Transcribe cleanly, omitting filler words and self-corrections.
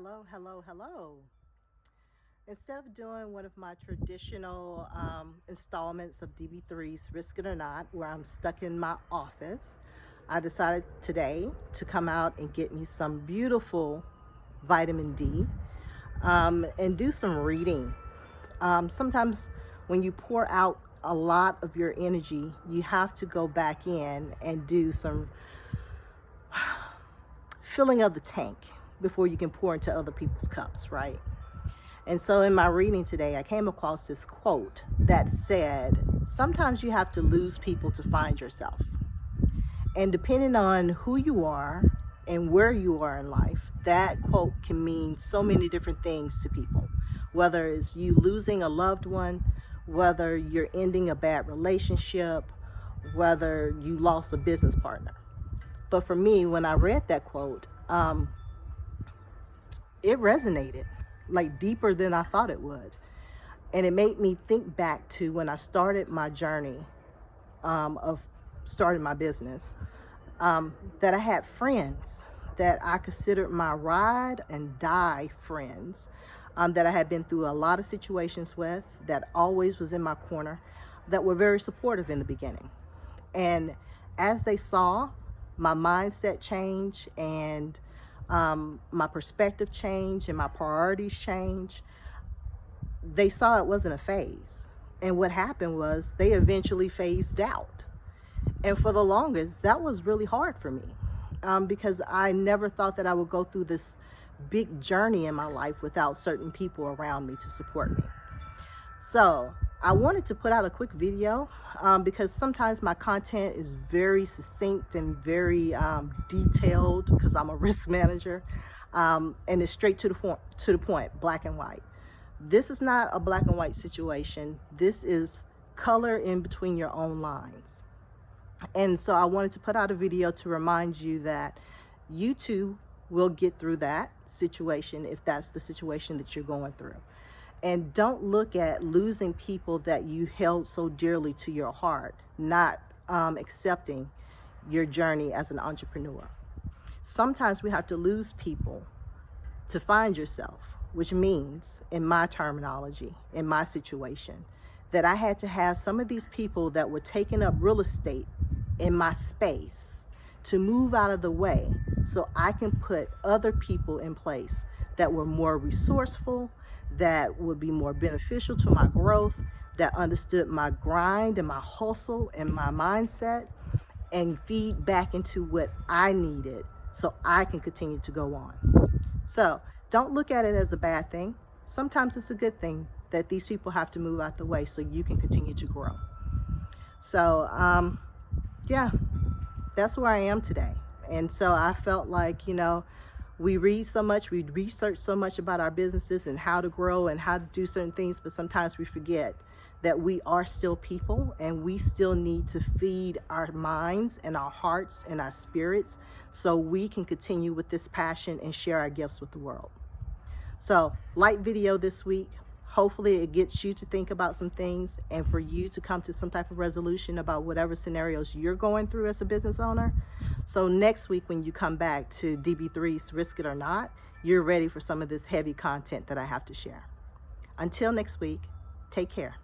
Hello, hello, hello. Instead of doing one of my traditional installments of DB3's Risk It or Not, where I'm stuck in my office, I decided today to come out and get me some beautiful vitamin D and do some reading. Sometimes when you pour out a lot of your energy, you have to go back in and do some filling of the tank before you can pour into other people's cups, right? And so in my reading today, I came across this quote that said, sometimes you have to lose people to find yourself. And depending on who you are and where you are in life, that quote can mean so many different things to people. Whether it's you losing a loved one, whether you're ending a bad relationship, whether you lost a business partner. But for me, when I read that quote, it resonated like deeper than I thought it would. And it made me think back to when I started my journey of starting my business, that I had friends that I considered my ride and die friends, that I had been through a lot of situations with, that always was in my corner, that were very supportive in the beginning. And as they saw my mindset change and my perspective change and my priorities change, they saw it wasn't a phase. And what happened was they eventually phased out. And for the longest, that was really hard for me because I never thought that I would go through this big journey in my life without certain people around me to support me. So I wanted to put out a quick video because sometimes my content is very succinct and very detailed because I'm a risk manager, and it's straight to the point, black and white. This is not a black and white situation. This is color in between your own lines. And so I wanted to put out a video to remind you that you too will get through that situation if that's the situation that you're going through. And don't look at losing people that you held so dearly to your heart, not accepting your journey as an entrepreneur. Sometimes we have to lose people to find yourself, which means, in my terminology, in my situation, that I had to have some of these people that were taking up real estate in my space to move out of the way so I can put other people in place that were more resourceful, that would be more beneficial to my growth, that understood my grind and my hustle and my mindset, and feed back into what I needed so I can continue to go on. So don't look at it as a bad thing. Sometimes it's a good thing that these people have to move out the way so you can continue to grow. So yeah, that's where I am today. And so I felt like, we read so much, we research so much about our businesses and how to grow and how to do certain things, but sometimes we forget that we are still people and we still need to feed our minds and our hearts and our spirits so we can continue with this passion and share our gifts with the world. So, light video this week. Hopefully it gets you to think about some things and for you to come to some type of resolution about whatever scenarios you're going through as a business owner. So next week when you come back to DB3's Risk It or Not, you're ready for some of this heavy content that I have to share. Until next week, take care.